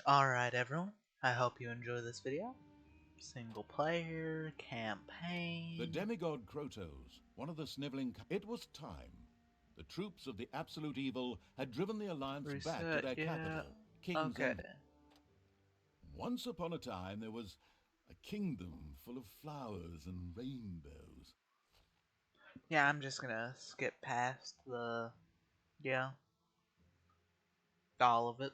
Alright everyone, I hope you enjoy this video. Single player, campaign... The demigod Krotos, one of the sniveling... It was time. The troops of the Absolute Evil had driven the Alliance back to their capital, King's Okay. Ending. Once upon a time, there was a kingdom full of flowers and rainbows. Yeah, I'm just gonna skip past the... all of it.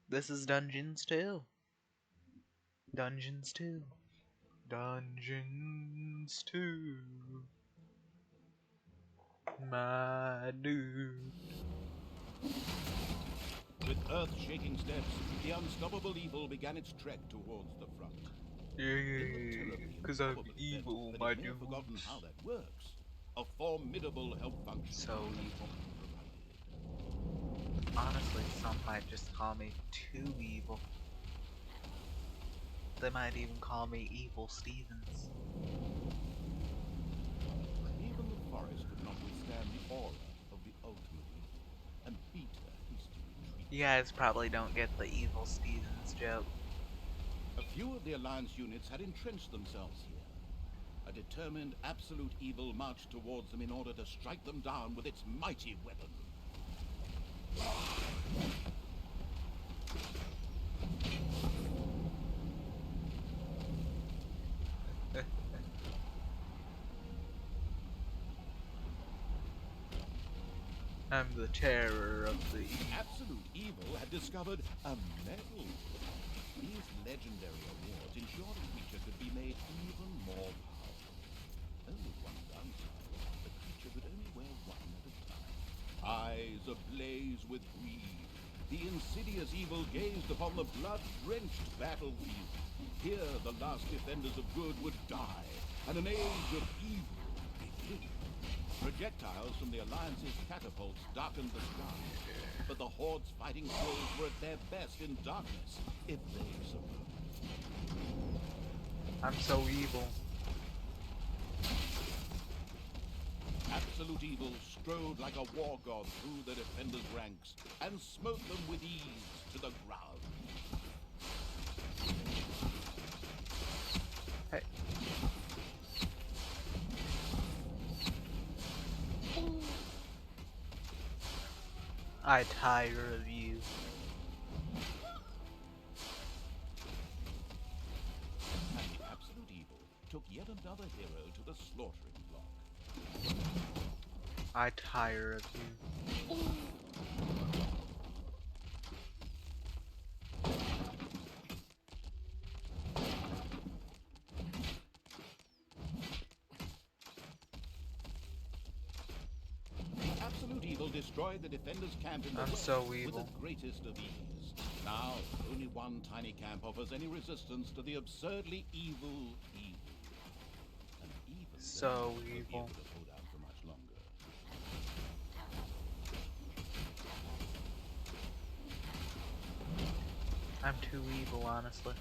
This is Dungeons 2. Dungeons 2. Dungeons 2. My dude. With earth-shaking steps, the unstoppable evil began its trek towards the front. Yeah, because I'm evil, my dude. Forgotten how that works. A formidable help function. So evil. Honestly, some might just call me too evil. They might even call me Evil Stevens. Even the forest could not withstand the aura of the ultimate evil and beat a hasty retreat. You guys probably don't get the Evil Stevens joke. A few of the Alliance units had entrenched themselves here. A determined absolute evil marched towards them in order to strike them down with its mighty weapon. I'm the terror of the Absolute Evil had discovered a medal. These legendary awards ensured a creature could be made even more powerful. Only one downside: the creature could only wear one at a time. Eyes ablaze with greed, the insidious evil gazed upon the blood-drenched battlefield. Here the last defenders of good would die, and an age of evil begin. Projectiles from the Alliance's catapults darkened the sky, but the Horde's fighting souls were at their best in darkness, if they survived. I'm so evil. Absolute Evil strode like a war god through the defenders' ranks and smote them with ease to the ground. Hey. I tire of you. And the Absolute Evil took yet another hero to the slaughtering block. I tire of you. Absolute Evil destroyed the defenders' camp in the I'm west so with evil. the greatest of ease. Now, only one tiny camp offers any resistance to the absurdly evil evil. And even So they won't be evil. able to hold out for much longer. I'm too evil, honestly.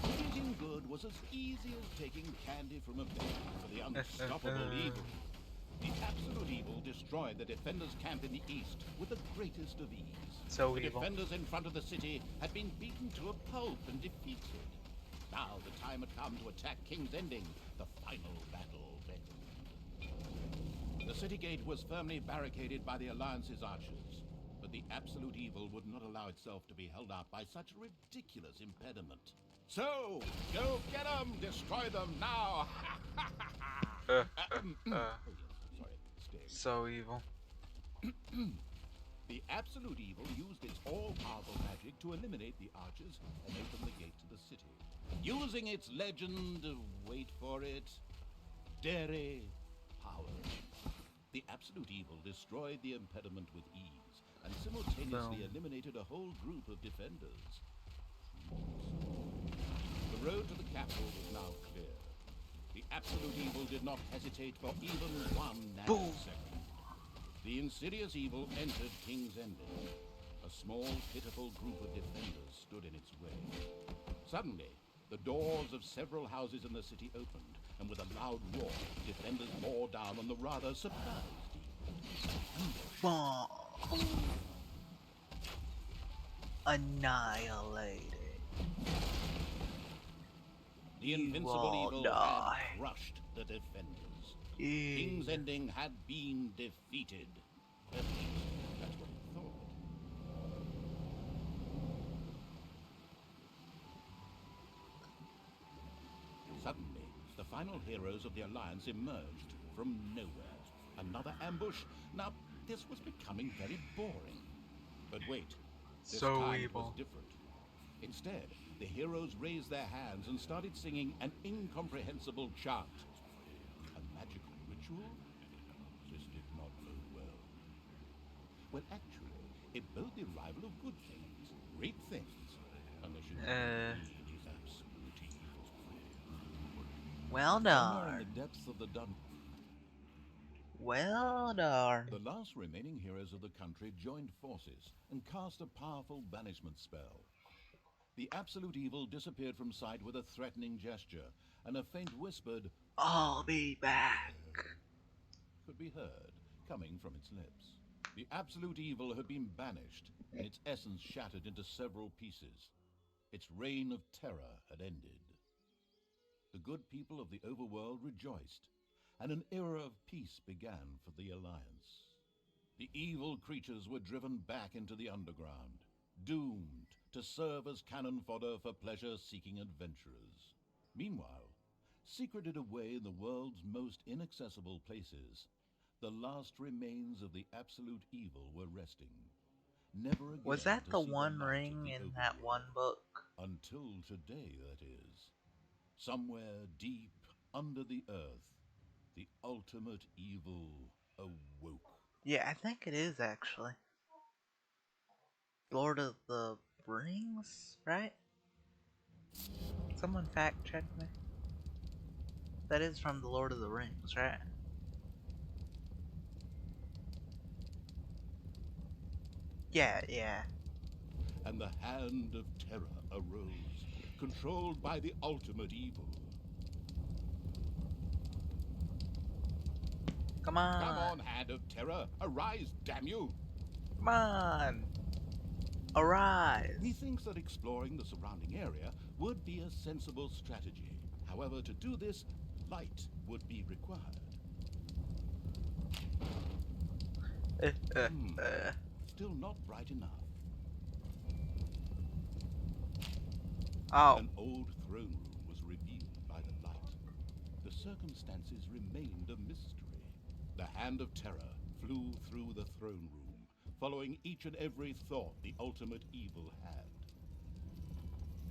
Eating good was as easy as taking candy from a baby for the unstoppable evil. The Absolute Evil destroyed the defenders' camp in the east with the greatest of ease. So The evil. defenders in front of the city had been beaten to a pulp and defeated. Now the time had come to attack King's Ending. The final battle beckoned. The city gate was firmly barricaded by the Alliance's archers, but the Absolute Evil would not allow itself to be held up by such a ridiculous impediment. So, go get them! Destroy them now! Oh, yes, sorry, stage. So evil. The Absolute Evil used its all-powerful magic to eliminate the archers and open the gate to the city. Using its legend, wait for it, Dere power. The Absolute Evil destroyed the impediment with ease and simultaneously eliminated a whole group of defenders. The road to the capital was now clear. The Absolute Evil did not hesitate for even one nanosecond. The insidious evil entered King's Ending. A small, pitiful group of defenders stood in its way. Suddenly, the doors of several houses in the city opened, and with a loud roar, defenders bore down on the rather surprised evil. annihilated. The You invincible all evil die. had crushed the defenders. King's Ending had been defeated. At least, that's what he thought. Suddenly, the final heroes of the Alliance emerged from nowhere. Another ambush? Now, this was becoming very boring. But wait, this So time it evil. was different. Instead, the heroes raised their hands and started singing an incomprehensible chant. A magical ritual? This did not bode well. Well, actually, it bode the arrival of good things, great things, unless you know is absolute evil. Well Somewhere in darn. the depths of the dungeon, Well darn. the last remaining heroes of the country joined forces and cast a powerful banishment spell. The absolute evil disappeared from sight with a threatening gesture, and a faint whispered, I'll be back. could be heard coming from its lips. The absolute evil had been banished, and its essence shattered into several pieces. Its reign of terror had ended. The good people of the overworld rejoiced, and an era of peace began for the Alliance. The evil creatures were driven back into the underground, doomed to serve as cannon fodder for pleasure-seeking adventurers. Meanwhile, secreted away in the world's most inaccessible places, the last remains of the absolute evil were resting. Never again Was that to the see one light of ring the in that one overworld. book? Until today, that is. Somewhere deep under the earth, the ultimate evil awoke. Yeah, I think it is actually. Lord of the Rings, right? Someone fact check me. That is from the Lord of the Rings, right? Yeah. And the hand of terror arose, controlled by the ultimate evil. Come on. Come on, hand of terror, arise, damn you! Come on. Arise. He thinks that exploring the surrounding area would be a sensible strategy. However, to do this, light would be required. Still not bright enough. Oh. An old throne room was revealed by the light. The circumstances remained a mystery. The hand of terror flew through the throne room, following each and every thought the ultimate evil had.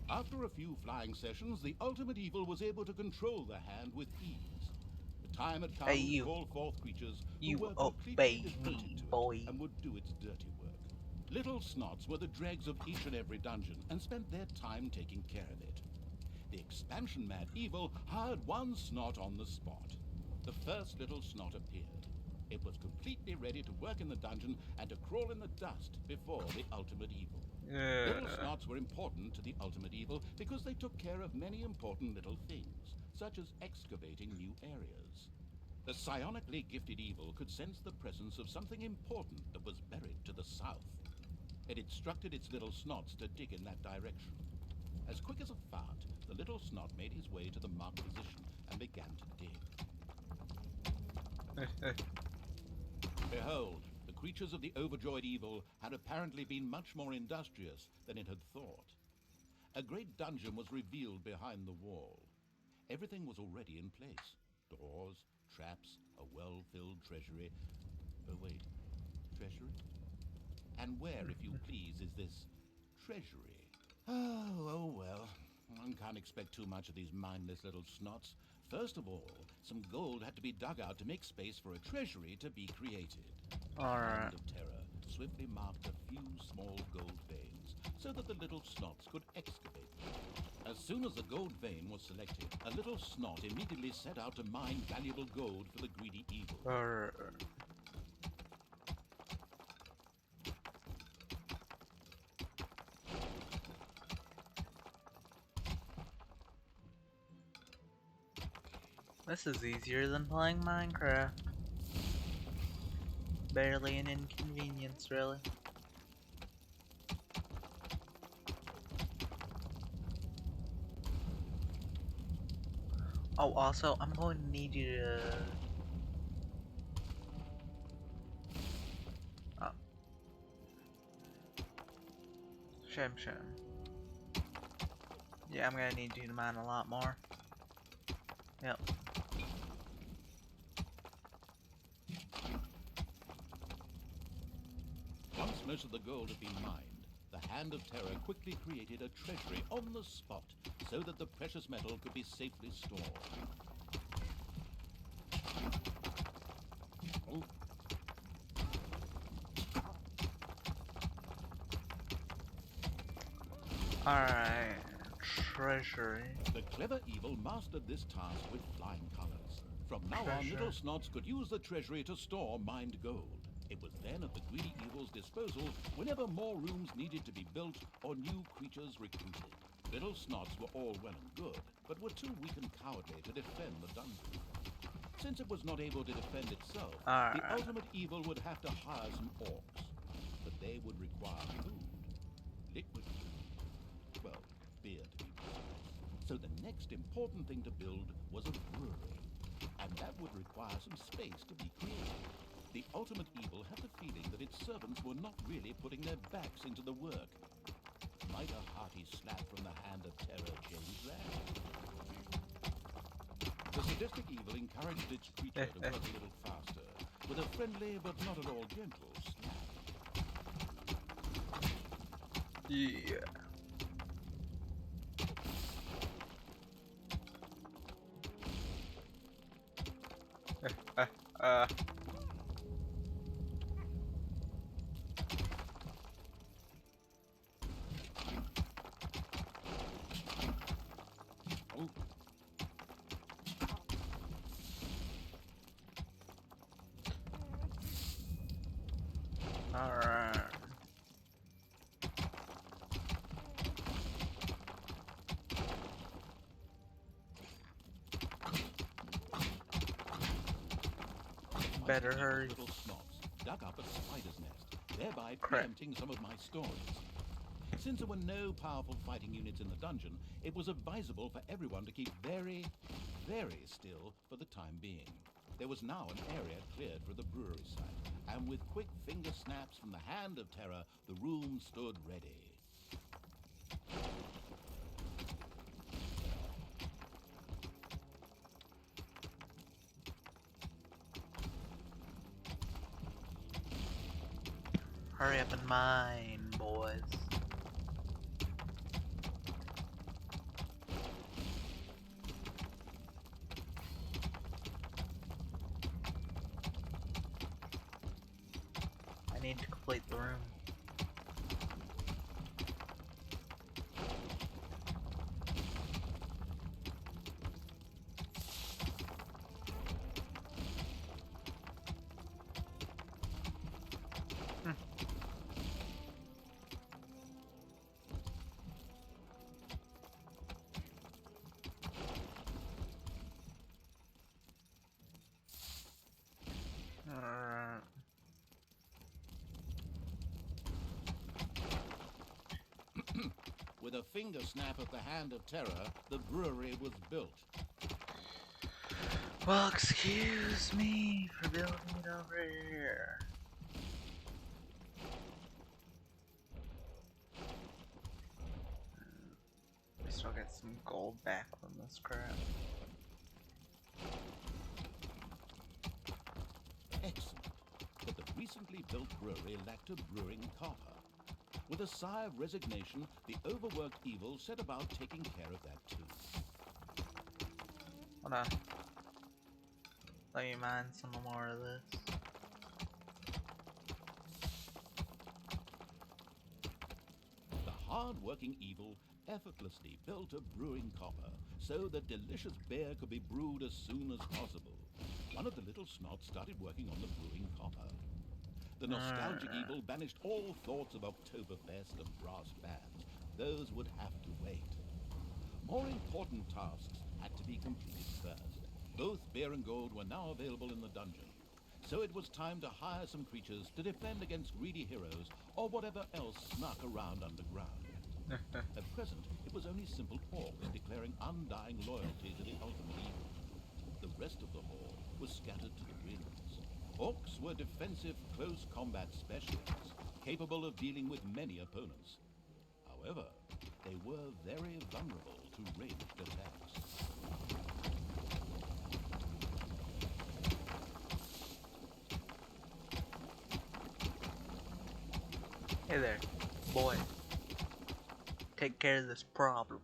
After a few flying sessions, the ultimate evil was able to control the hand with ease. The time had come to call forth creatures who were completely devoted to boy. it and would do its dirty work. Little Snots were the dregs of each and every dungeon and spent their time taking care of it. The expansion-mad evil hired one Snot on the spot. The first Little Snot appeared. It was completely ready to work in the dungeon and to crawl in the dust before the ultimate evil. Little Snots were important to the ultimate evil because they took care of many important little things, such as excavating new areas. The psionically gifted evil could sense the presence of something important that was buried to the south. It instructed its little Snots to dig in that direction. As quick as a fart, the little Snot made his way to the marked position and began to dig. Behold, the creatures of the overjoyed evil had apparently been much more industrious than it had thought. A great dungeon was revealed behind the wall. Everything was already in place. Doors, traps, a well-filled treasury. Oh wait, treasury? And where, if you please, is this treasury? Oh well. One can't expect too much of these mindless little Snots. First of all, some gold had to be dug out to make space for a treasury to be created. Alright. The hand of terror swiftly marked a few small gold veins so that the little Snots could excavate them. As soon as the gold vein was selected, a little Snot immediately set out to mine valuable gold for the greedy evil. This is easier than playing Minecraft. Barely an inconvenience, really. Oh, also, I'm going to need you to... Oh. Shim. Yeah, I'm gonna need you to mine a lot more. Yep. Once most of the gold had been mined, the Hand of Terror quickly created a treasury on the spot so that the precious metal could be safely stored. Oh. Alright. Treasury. The clever evil mastered this task with flying colors. From now on, Treasure. Little Snots could use the treasury to store mined gold. It was then at the greedy evil's disposal whenever more rooms needed to be built or new creatures recruited. Little Snots were all well and good, but were too weak and cowardly to defend the dungeon. Since it was not able to defend itself, the ultimate evil would have to hire some orcs. But they would require food. Liquid food. Well, beer to be precise. So the next important thing to build was a brewery. And that would require some space to be created. The ultimate evil had the feeling that its servants were not really putting their backs into the work. Might a hearty slap from the Hand of Terror change that? The sadistic evil encouraged its creature to work a little faster, with a friendly but not at all gentle slap. Yeah. Oh. Alright. Better hurry. Little Snots dug up a spider's nest, thereby Crap. preempting some of my stories. Since there were no powerful fighting units in the dungeon, it was advisable for everyone to keep very, very still for the time being. There was now an area cleared for the brewery site, and with quick finger snaps from the Hand of Terror, the room stood ready. Hurry up and mine, boys. I need to complete the room. Alright. With a finger snap of the Hand of Terror, the brewery was built. Well, excuse me for building it over here. We still get some gold back from this crap. Excellent. But the recently built brewery lacked a brewing copper. With a sigh of resignation, the overworked evil set about taking care of that too. Hold on. Let me mine some more of this. The hard-working evil effortlessly built a brewing copper so that delicious beer could be brewed as soon as possible. One of the little snots started working on the brewing copper. The nostalgic evil banished all thoughts of Oktoberfest and brass bands. Those would have to wait. More important tasks had to be completed first. Both beer and gold were now available in the dungeon, so it was time to hire some creatures to defend against greedy heroes or whatever else snuck around underground. At present, it was only simple orcs declaring undying loyalty to the ultimate evil. The rest of the horde was scattered to the winds. Orcs were defensive, close combat specialists, capable of dealing with many opponents. However, they were very vulnerable to ranged attacks. Hey there, boy. Take care of this problem.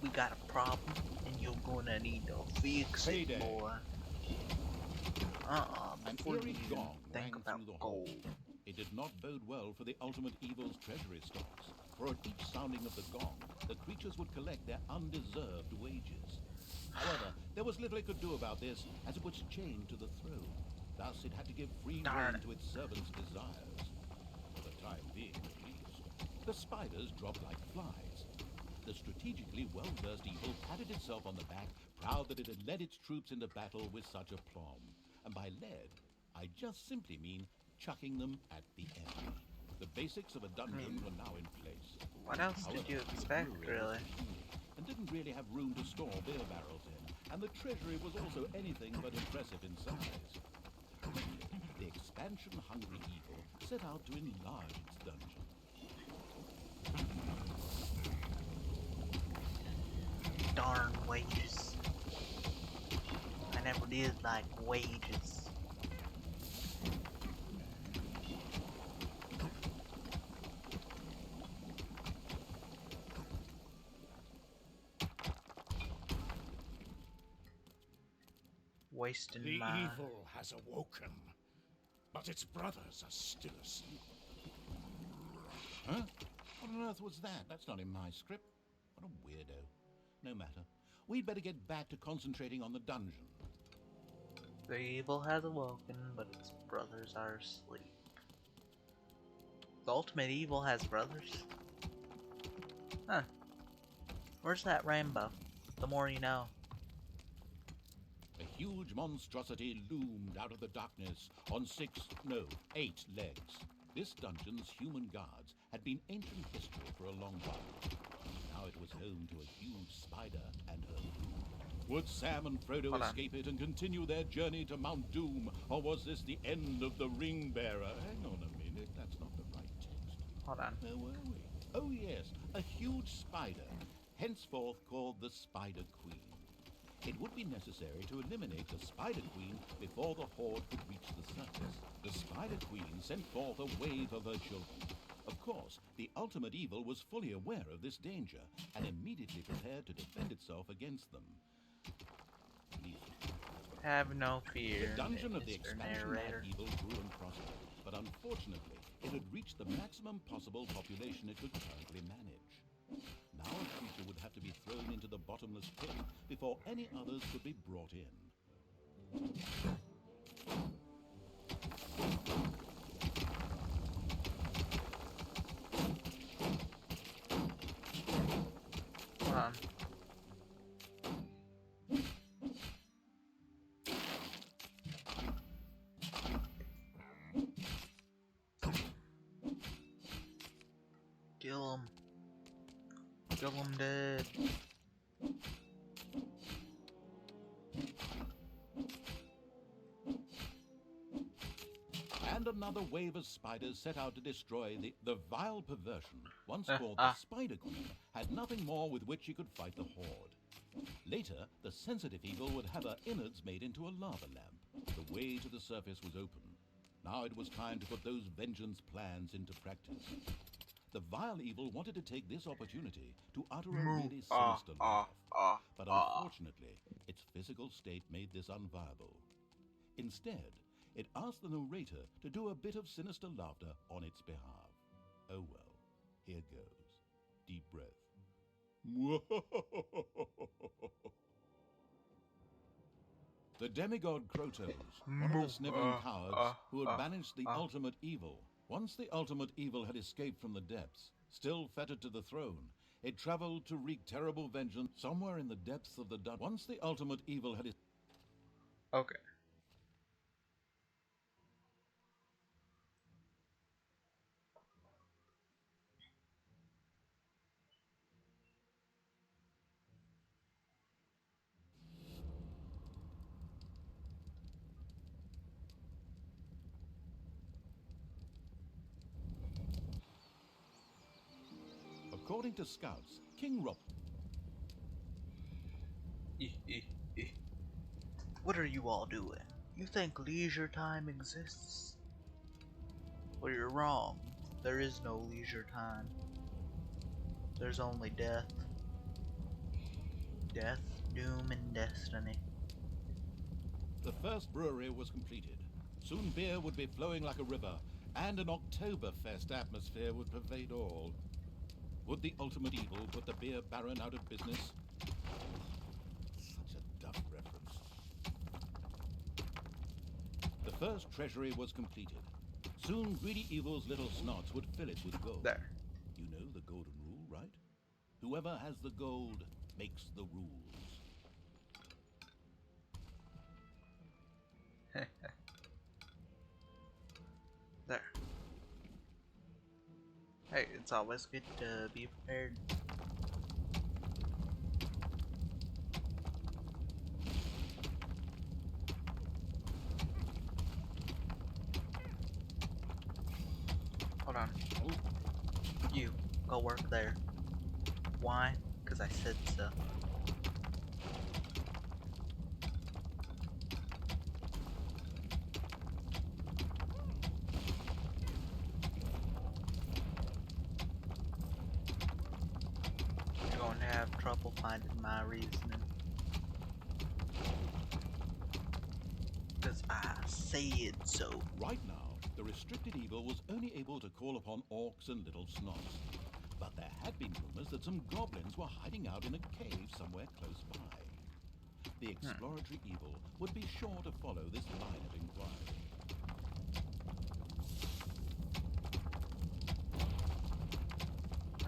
We got a problem, and you're gonna need to fix it, Payday. boy. An Before you eerie even gong think rang about through the gold. hall. It did not bode well for the ultimate evil's treasury stocks, for at each sounding of the gong, the creatures would collect their undeserved wages. However, there was little it could do about this, as it was chained to the throne. Thus, it had to give free Darn rein it. to its servants' desires. For the time being, at least. The spiders dropped like flies. The strategically well-versed evil patted itself on the back, proud that it had led its troops into battle with such aplomb. And by led, I just simply mean chucking them at the enemy. The basics of a dungeon were now in place. What else did However, you the expect, brewery was really? puny and didn't really have room to store beer barrels in, and the treasury was also anything but impressive in size. Quickly, the expansion-hungry evil set out to enlarge its dungeon. Darn wages. I never did like wages. Wasting The my... evil has awoken, but its brothers are still asleep. Huh? What on earth was that? That's not in my script. What a weirdo. No matter. We'd better get back to concentrating on the dungeon. The evil has awoken, but its brothers are asleep. The ultimate evil has brothers? Huh. Where's that rainbow? The more you know. A huge monstrosity loomed out of the darkness on 8 legs. This dungeon's human guards had been ancient history for a long while. Now it was home to a huge spider and her brood. Would Sam and Frodo Hold on. escape it and continue their journey to Mount Doom, or was this the end of the Ring Bearer? Hang on a minute, that's not the right text. Hold on. Where were we? Oh yes, a huge spider, henceforth called the Spider Queen. It would be necessary to eliminate the Spider Queen before the Horde could reach the surface. The Spider Queen sent forth a wave of her children. Of course, the ultimate evil was fully aware of this danger and immediately prepared to defend itself against them. Have no fear, The dungeon of the Mr. expansion Narrator. mad evil grew and prospered, but unfortunately, it had reached the maximum possible population it could currently manage. Now a creature would have to be thrown into the bottomless pit before any others could be brought in. Hold on. Kill him. Kill him dead. And another wave of spiders set out to destroy the vile perversion, once called the Spider Queen, had nothing more with which she could fight the Horde. Later, the sensitive evil would have her innards made into a lava lamp. The way to the surface was open. Now it was time to put those vengeance plans into practice. The vile evil wanted to take this opportunity to utter a really sinister laugh, but unfortunately, its physical state made this unviable. Instead, it asked the narrator to do a bit of sinister laughter on its behalf. Oh well, here goes. Deep breath. The demigod Krotos, one of the sniveling cowards who had banished the ultimate evil. Once the ultimate evil had escaped from the depths, still fettered to the throne, it traveled to wreak terrible vengeance somewhere in the depths of the dungeon. Once the ultimate evil had... Okay. According to scouts, King Rob... What are you all doing? You think leisure time exists? Well, you're wrong. There is no leisure time. There's only death. Death, doom, and destiny. The first brewery was completed. Soon beer would be flowing like a river, and an Oktoberfest atmosphere would pervade all. Would the ultimate evil put the beer baron out of business? Such a duff reference. The first treasury was completed. Soon greedy evil's little snots would fill it with gold. There. You know the golden rule, right? Whoever has the gold makes the rules. There. Hey, it's always good to be prepared. Hold on. You, go work there. Why? Because I said so. You're going to have trouble finding my reasoning. Because I said so. Right now, the restricted evil was only able to call upon orcs and little snots. But there had been rumors that some goblins were hiding out in a cave somewhere close by. The exploratory evil would be sure to follow this line of inquiry.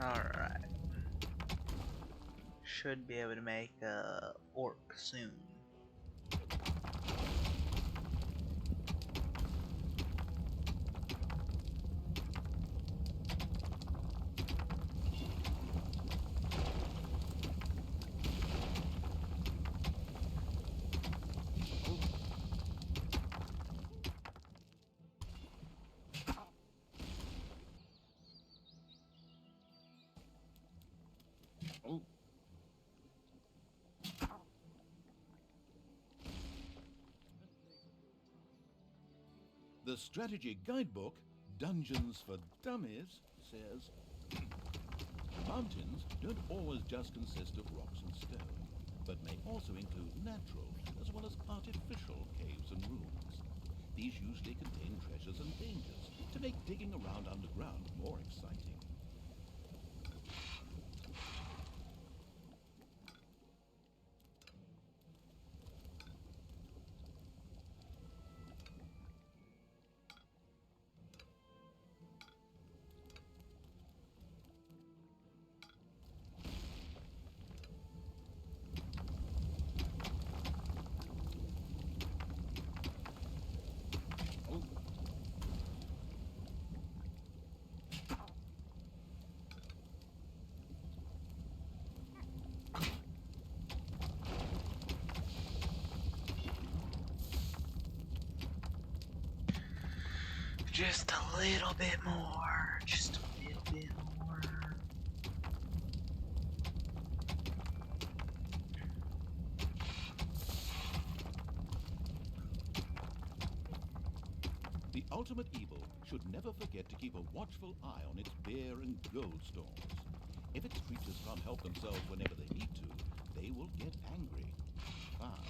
Alright. Should be able to make a orc soon. The strategy guidebook, Dungeons for Dummies, says mountains don't always just consist of rocks and stone, but may also include natural as well as artificial caves and rooms. These usually contain treasures and dangers to make digging around underground more exciting. Just a little bit more. Just a little bit more. The ultimate evil should never forget to keep a watchful eye on its beer and gold stores. If its creatures can't help themselves whenever they need to, they will get angry. Fast.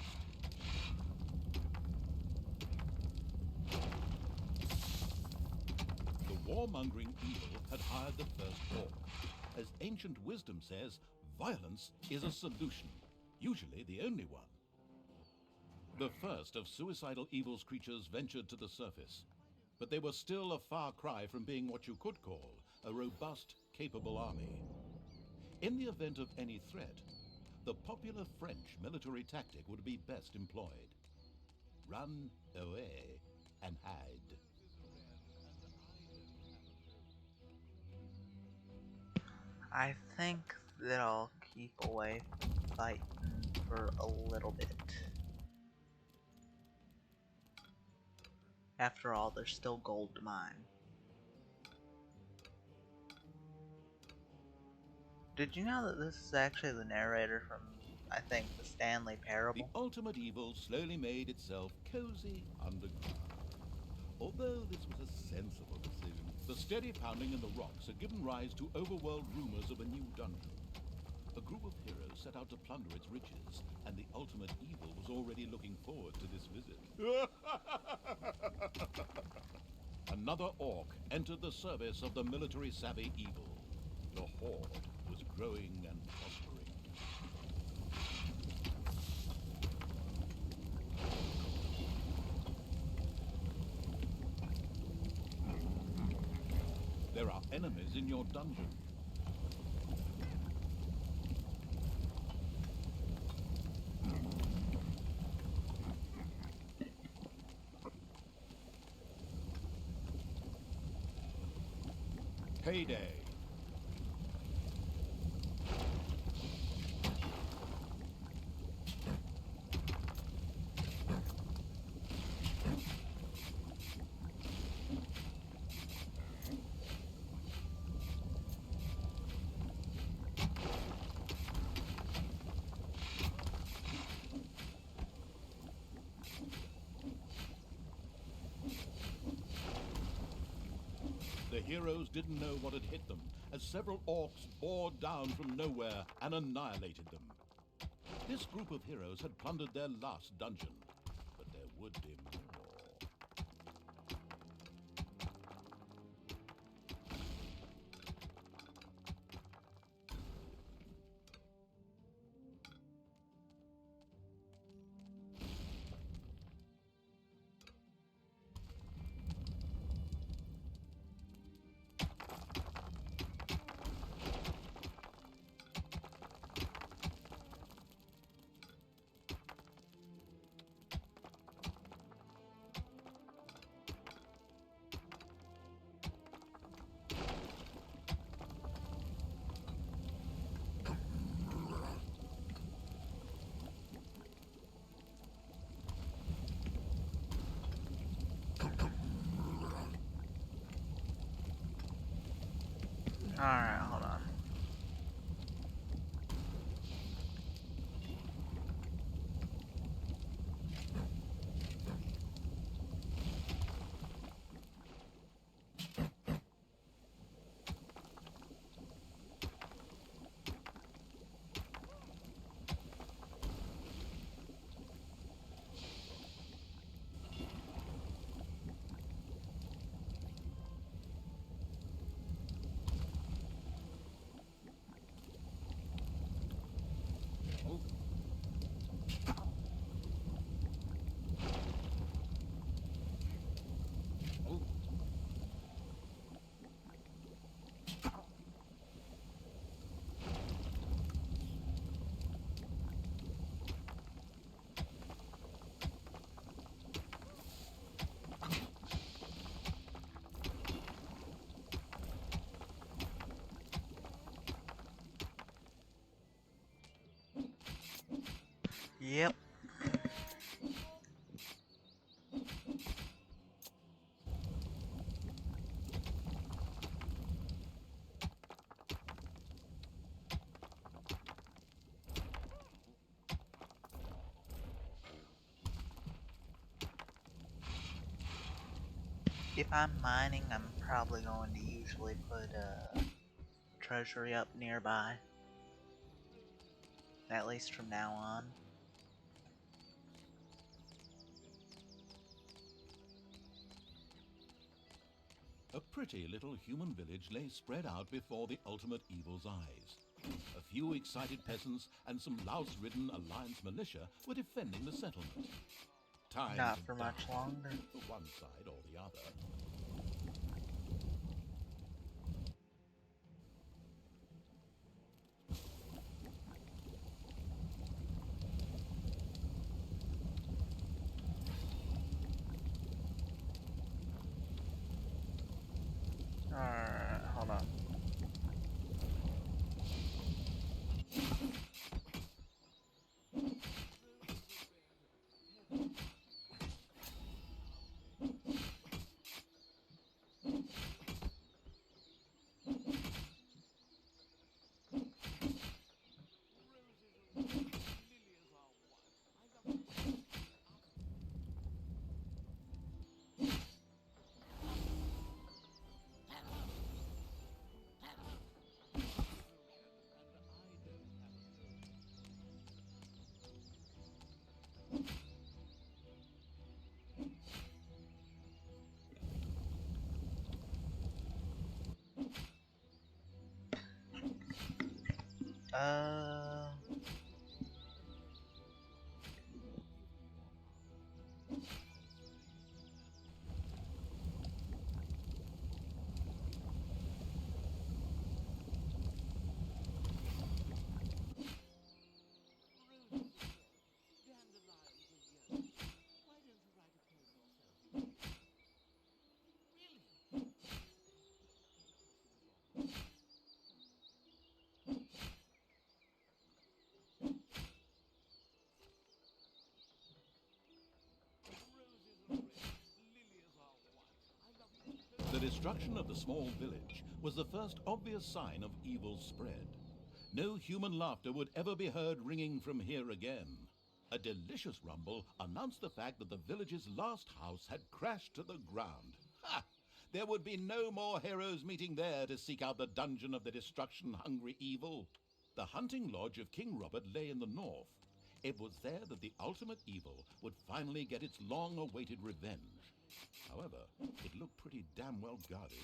The warmongering evil had hired the first orc. As ancient wisdom says, violence is a solution, usually the only one. The first of suicidal evil's creatures ventured to the surface, but they were still a far cry from being what you could call a robust, capable army. In the event of any threat, the popular French military tactic would be best employed. Run away and hide. I think that I'll keep away from fighting for a little bit. After all, there's still gold to mine. Did you know that this is actually the narrator from, I think, the Stanley The Parable? ultimate evil slowly made itself cozy underground. Although this was a sensible decision, the steady pounding in the rocks had given rise to overworld rumors of a new dungeon. A group of heroes set out to plunder its riches, and the ultimate evil was already looking forward to this visit. Another orc entered the service of the military-savvy evil. The horde was growing and prospering. There are enemies in your dungeon. Payday. The heroes didn't know what had hit them, as several orcs bore down from nowhere and annihilated them. This group of heroes had plundered their last dungeon, but there would be more. Alright, hold on. Yep. If I'm mining, I'm probably going to usually put a treasury up nearby. At least from now on. A pretty little human village lay spread out before the ultimate evil's eyes. A few excited peasants and some louse-ridden Alliance militia were defending the settlement. Time Not to for much die, longer. for one side or the other. Alright, hold on. Uh, The destruction of the small village was the first obvious sign of evil's spread. No human laughter would ever be heard ringing from here again. A delicious rumble announced the fact that the village's last house had crashed to the ground. Ha! There would be no more heroes meeting there to seek out the dungeon of the destruction-hungry evil. The hunting lodge of King Robert lay in the north. It was there that the ultimate evil would finally get its long-awaited revenge. However, it looked pretty damn well guarded.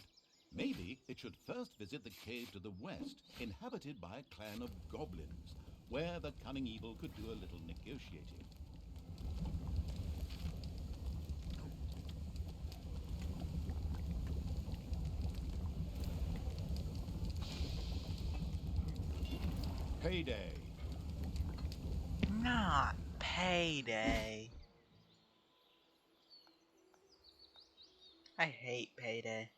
Maybe it should first visit the cave to the west, inhabited by a clan of goblins, where the cunning evil could do a little negotiating. Payday. not Payday. I hate Payday.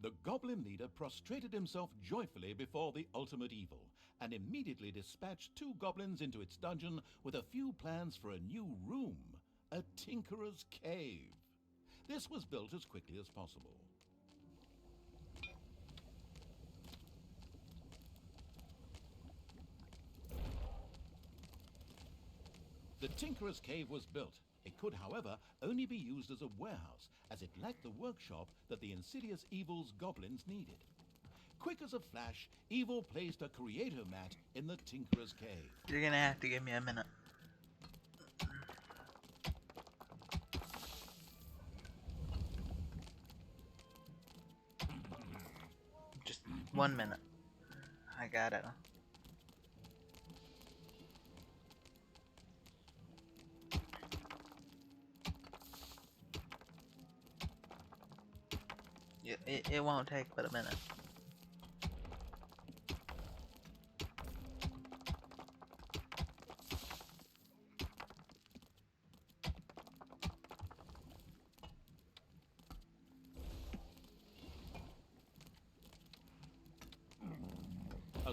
The goblin leader prostrated himself joyfully before the ultimate evil and immediately dispatched 2 goblins into its dungeon with a few plans for a new room, a tinkerer's cave. This was built as quickly as possible. The tinkerer's cave was built. It could, however, only be used as a warehouse, as it lacked the workshop that the insidious evil's goblins needed. Quick as a flash, Evil placed a creator mat in the tinkerer's cave. You're gonna have to give me a minute. Just 1 minute. I got it. It won't take but a minute.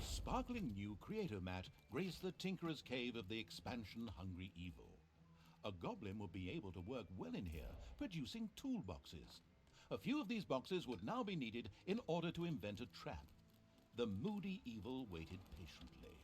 A sparkling new creator mat graced the tinkerer's cave of the expansion-hungry evil. A goblin would be able to work well in here, producing toolboxes. A few of these boxes would now be needed in order to invent a trap. The moody evil waited patiently.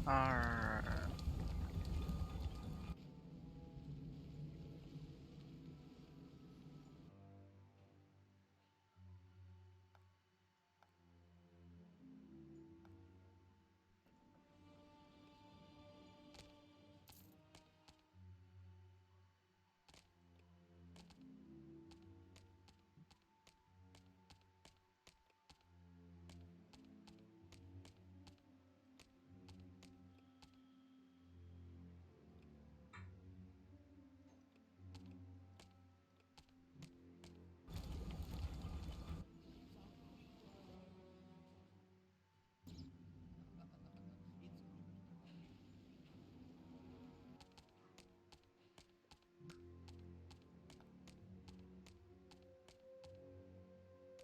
Arr.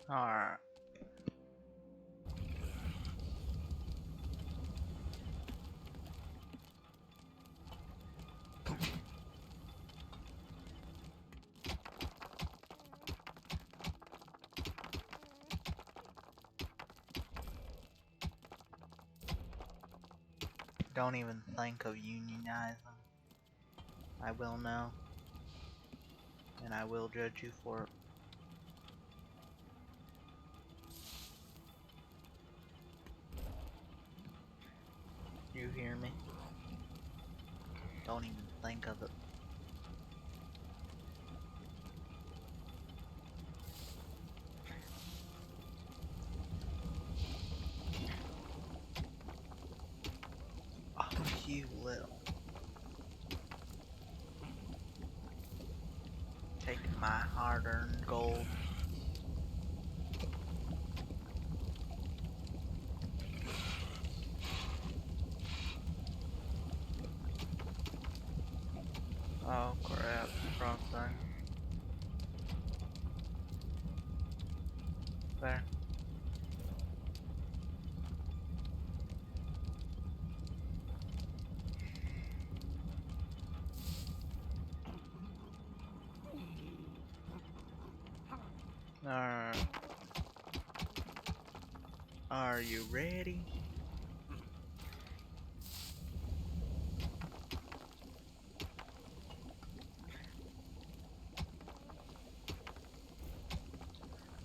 Arr. Don't even think of unionizing. I will know. And I will judge you for it. You hear me? Don't even think of it. Oh, you little. Take my hard-earned gold. Oh crap, wrong thing. There. Alright. Are you ready?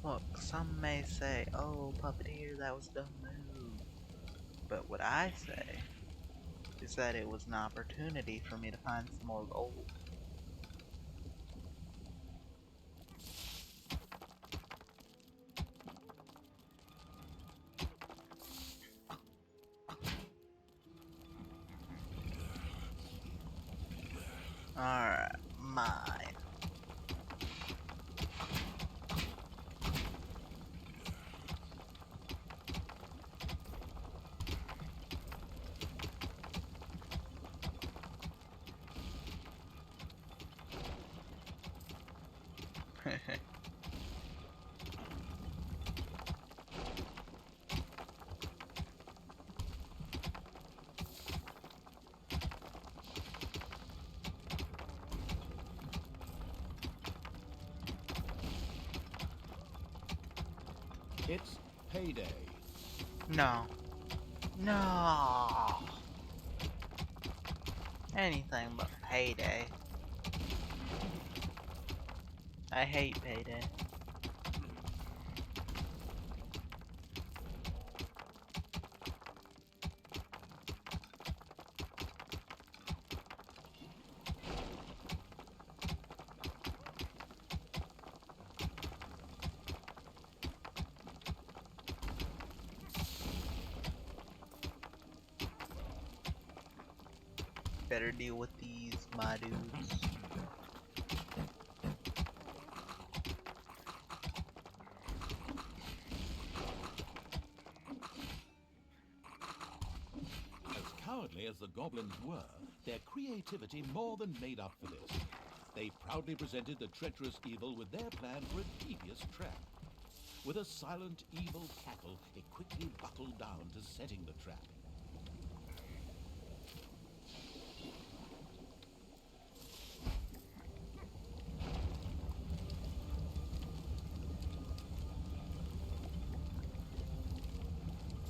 Look, some may say, oh, puppeteer, that was a dumb move. But what I say is that it was an opportunity for me to find some more gold. Alright, mine. It's payday. No. No. Anything but payday. I hate payday. Better deal with these, my dudes. As cowardly as the goblins were, their creativity more than made up for this. They proudly presented the treacherous evil with their plan for a devious trap. With a silent, evil cackle, it quickly buckled down to setting the trap.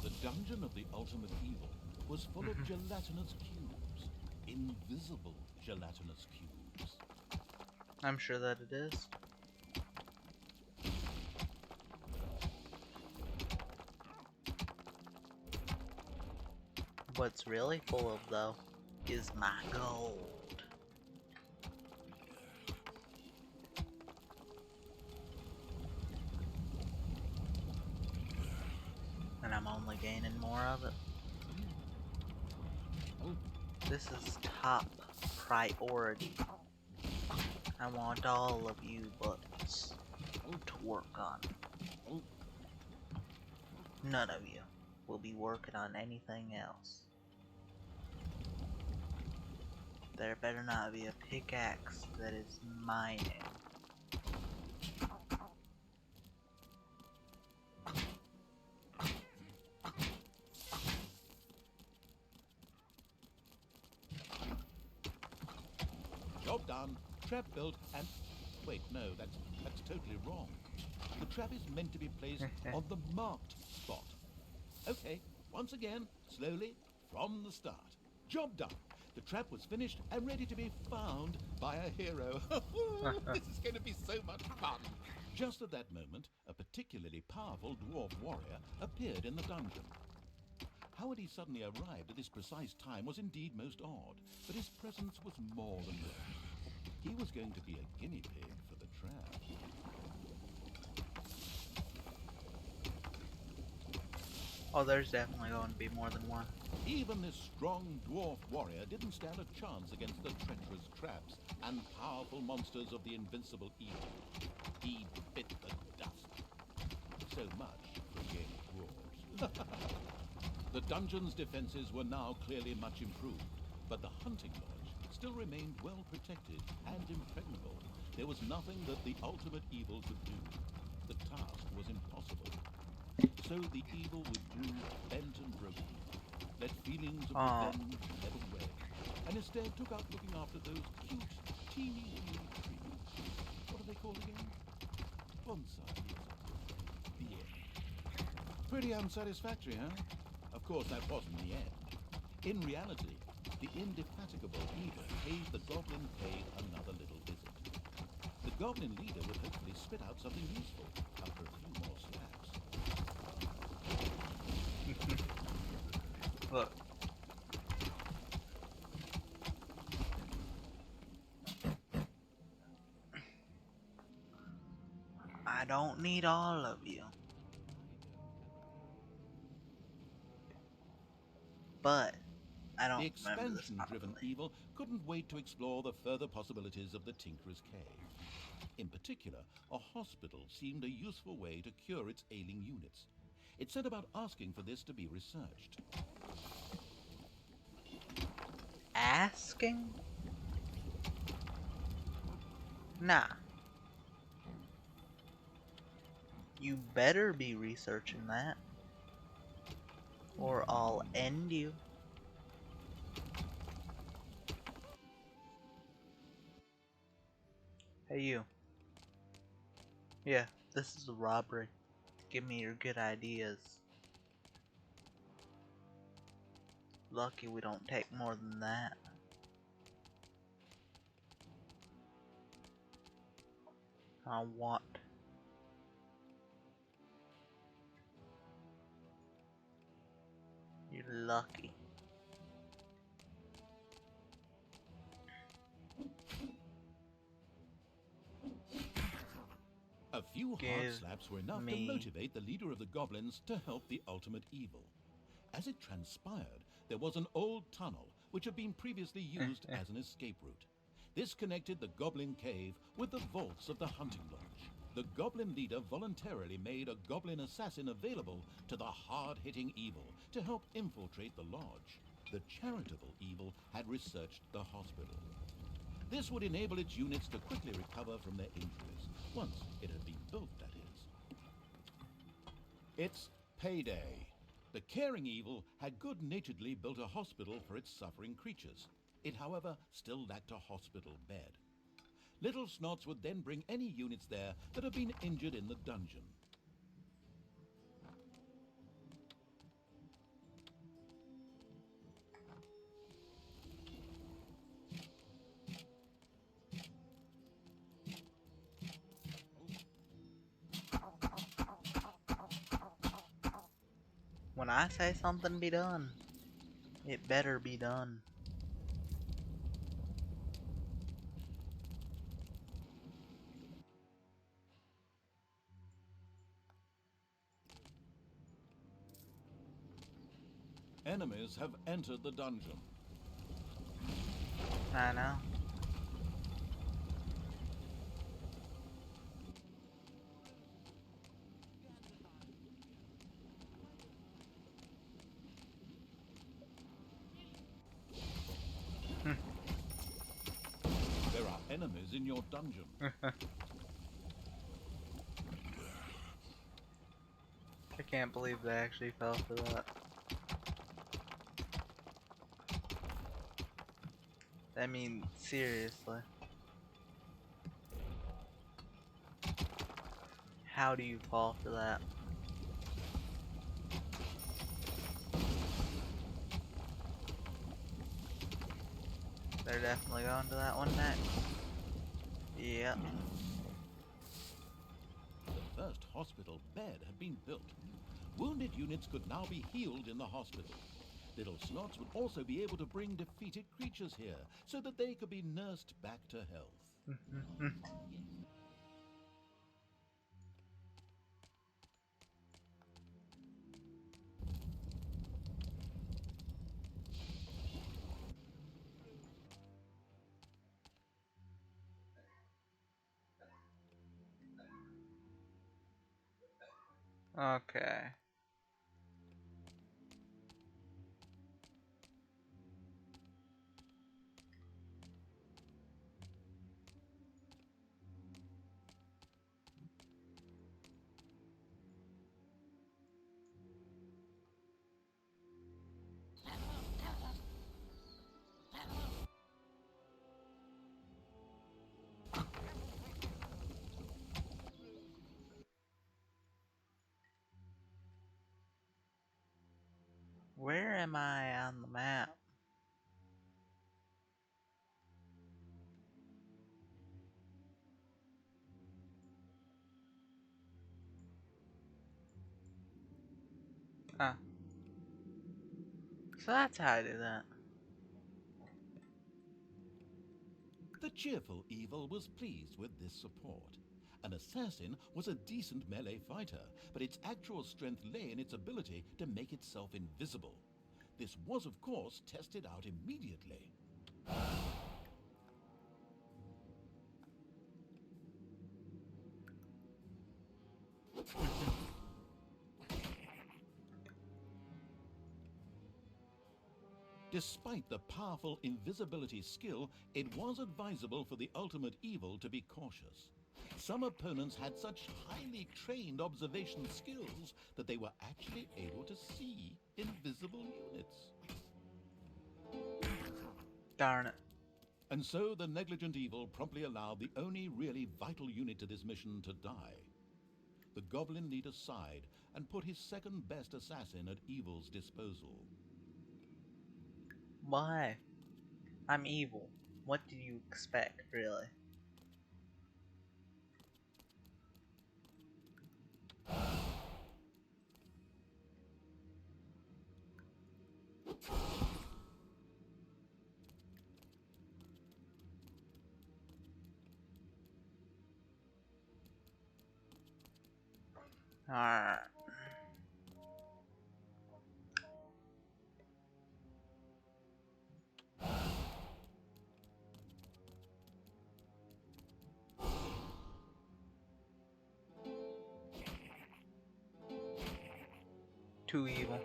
The dungeon of the ultimate evil was full of gelatinous cubes. Invisible gelatinous cubes. I'm sure that it is. What's really full of, though, is my gold. And I'm only gaining more of it. This is top priority. I want all of you butts to work on. None of you will be working on anything else. There better not be a pickaxe that is mining. Job done, trap built, and... Wait, no, that's totally wrong. The trap is meant to be placed on the marked spot. Okay, once again, slowly, from the start. Job done. The trap was finished and ready to be found by a hero. This is going to be so much fun. Just at that moment, a particularly powerful dwarf warrior appeared in the dungeon. How had he suddenly arrived at this precise time was indeed most odd, but his presence was more than welcome. He was going to be a guinea pig for the trap. Oh, there's definitely going to be more than one. Even this strong dwarf warrior didn't stand a chance against the treacherous traps and powerful monsters of the invincible evil. He bit the dust. So much for a game of dwarves. The dungeon's defenses were now clearly much improved, but the hunting lodge still remained well protected and impregnable. There was nothing that the ultimate evil could do. The task was impossible. So the evil withdrew, bent and broken, let feelings of revenge ebb away, and instead took out looking after those cute, teeny weeny trees. What are they called again? Bonsai. The end. Pretty unsatisfactory, huh? Of course, that wasn't the end. In reality, the indefatigable evil paid the Goblin Cave another little visit. The Goblin leader would hopefully spit out something useful after a few more slaps. Look. I don't need all of you. But I don't The remember this expansion-driven properly. evil couldn't wait to explore the further possibilities of the Tinkerer's Cave. In particular, a hospital seemed a useful way to cure its ailing units. It set about asking for this to be researched. Asking? Nah. You better be researching that, or I'll end you. Hey you. Yeah, this is a robbery. Give me your good ideas. Lucky we don't take more than that. I want. You're lucky. A few hard Give slaps were enough to me- motivate the leader of the goblins to help the ultimate evil. As it transpired, there was an old tunnel which had been previously used as an escape route. This connected the Goblin Cave with the vaults of the Hunting Lodge. The Goblin leader voluntarily made a Goblin assassin available to the hard-hitting evil to help infiltrate the lodge. The charitable evil had researched the hospital. This would enable its units to quickly recover from their injuries, once it had been built, that is. It's payday. The caring evil had good-naturedly built a hospital for its suffering creatures. It, however, still lacked a hospital bed. Little Snots would then bring any units there that had been injured in the dungeon. When I say something be done, it better be done. Enemies have entered the dungeon. I know. There are enemies in your dungeon. I can't believe they actually fell for that. I mean, seriously. How do you fall for that? They're definitely going to that one next. Yep. The first hospital bed had been built. Wounded units could now be healed in the hospital. Little slots would also be able to bring defeated creatures here, so that they could be nursed back to health. Okay. Where am I on the map? Ah. So that's how I do that. The cheerful Evil was pleased with this support. An assassin was a decent melee fighter, but its actual strength lay in its ability to make itself invisible. This was, of course, tested out immediately. Despite the powerful invisibility skill, it was advisable for the ultimate evil to be cautious. Some opponents had such highly trained observation skills that they were actually able to see invisible units. Darn it. And so the negligent evil promptly allowed the only really vital unit to this mission to die. The goblin leader sighed and put his second best assassin at evil's disposal. Why? I'm evil. What do you expect, really? Alright. Too evil.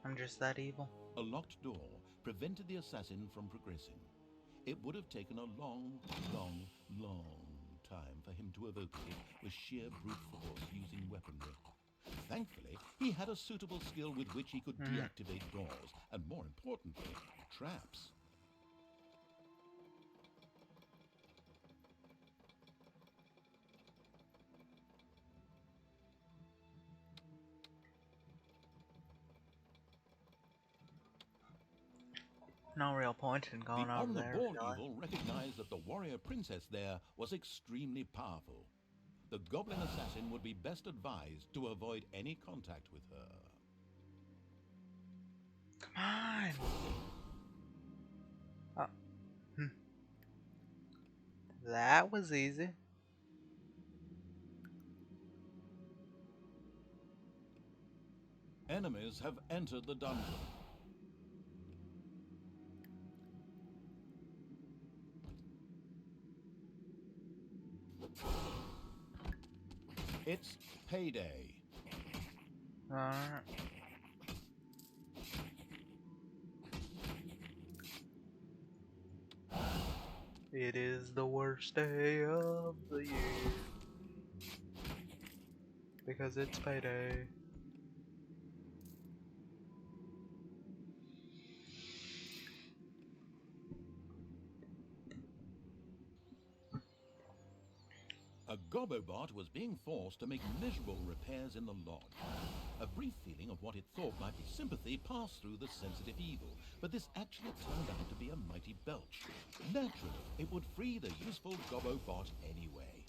I'm just that evil. A locked door prevented the assassin from progressing. It would have taken a long time for him to evoke it with sheer brute force using weaponry. Thankfully, he had a suitable skill with which he could deactivate doors, and more importantly, traps. No real point in going The over there, on-the-ball really. evil recognized that the warrior princess there was extremely powerful. The goblin assassin would be best advised to avoid any contact with her. Come on! Oh. That was easy. Enemies have entered the dungeon. It's payday. Alright. It is the worst day of the year. Because it's payday. A Gobobot was being forced to make miserable repairs in the lodge. A brief feeling of what it thought might be sympathy passed through the sensitive evil, but this actually turned out to be a mighty belch. Naturally, it would free the useful Gobobot anyway.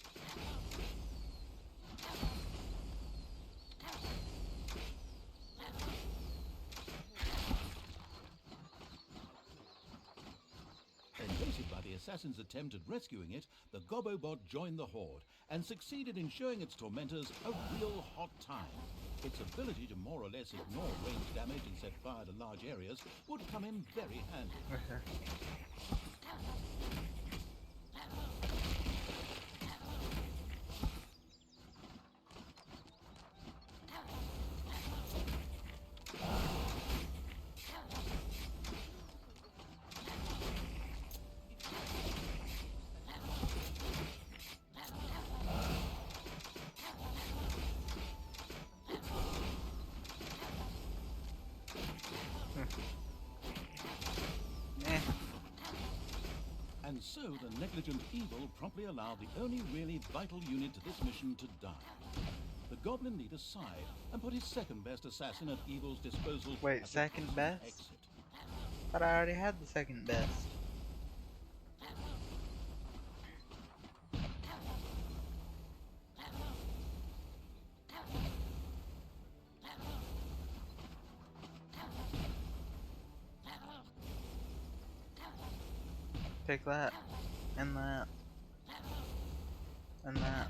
Enraged by the assassin's attempt at rescuing it, the Gobobot joined the horde and succeeded in showing its tormentors a real hot time. Its ability to more or less ignore range damage and set fire to large areas would come in very handy. And so the negligent evil promptly allowed the only really vital unit to this mission to die. The goblin leader sighed and put his second best assassin at evil's disposal. Wait, second best? Exit. But I already had the second best. Take that, and that, and that.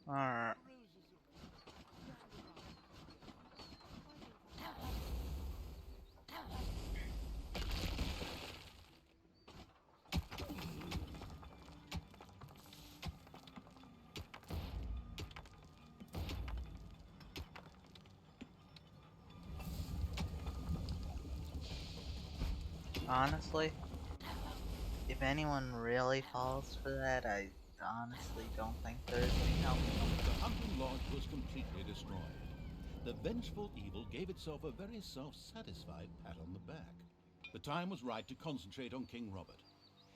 Alright. Honestly, if anyone really falls for that, I honestly don't think there's any help. The hunting lodge was completely destroyed. The vengeful evil gave itself a very self-satisfied pat on the back. The time was right to concentrate on King Robert.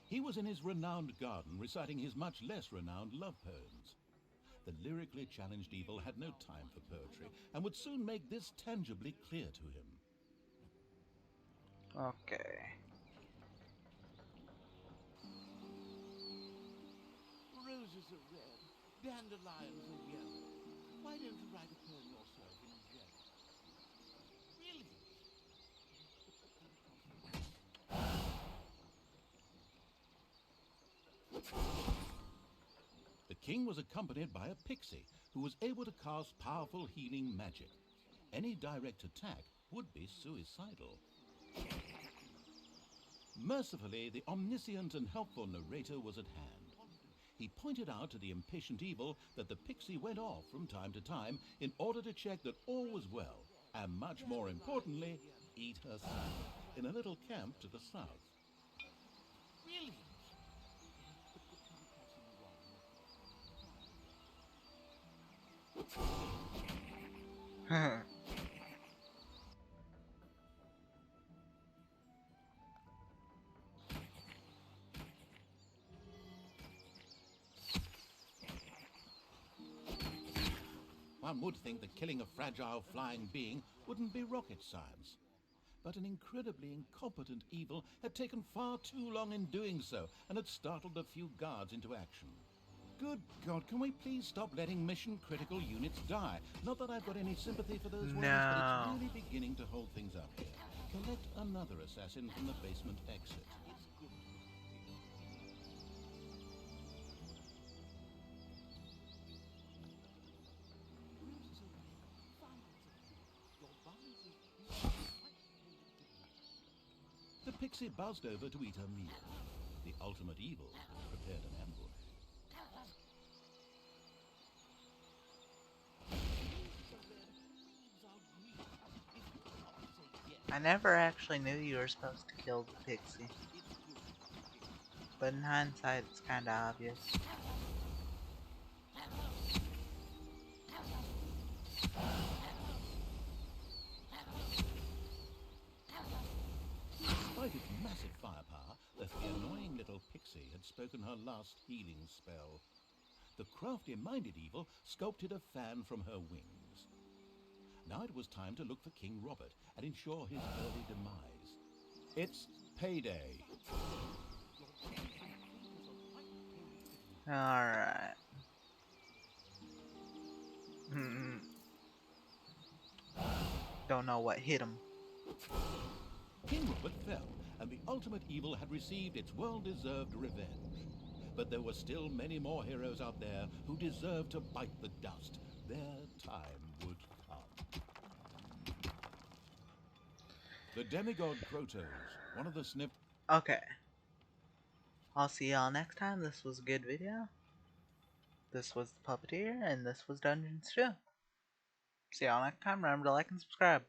He was in his renowned garden reciting his much less renowned love poems. The lyrically challenged evil had no time for poetry and would soon make this tangibly clear to him. Okay. Roses are red, dandelions are yellow. Why don't you write a poem yourself in red? Really? The king was accompanied by a pixie who was able to cast powerful healing magic. Any direct attack would be suicidal. Mercifully, the omniscient and helpful narrator was at hand. He pointed out to the impatient evil that the pixie went off from time to time in order to check that all was well, and much more importantly, eat her son in a little camp to the south. Really? One would think that killing a fragile flying being wouldn't be rocket science. But an incredibly incompetent evil had taken far too long in doing so and had startled a few guards into action. Good God, can we please stop letting mission-critical units die? Not that I've got any sympathy for those ones, but it's really beginning to hold things up here. Collect another assassin from the basement exit. The pixie buzzed over to eat her meal. The ultimate evil prepared an ambush. I never actually knew you were supposed to kill the pixie. but in hindsight, it's kinda obvious. Despite its massive firepower, the annoying little pixie had spoken her last healing spell. The crafty-minded evil sculpted a fan from her wings. Now it was time to look for King Robert and ensure his early demise. It's payday. Alright. Don't know what hit him. King Robert fell, and the ultimate evil had received its well-deserved revenge. But there were still many more heroes out there who deserved to bite the dust. Their time would come. The demigod Krotos, one of the Sniff... Okay. I'll see y'all next time. This was a good video. This was the Puppeteer, and this was Dungeons 2. See y'all next time. Remember to like and subscribe.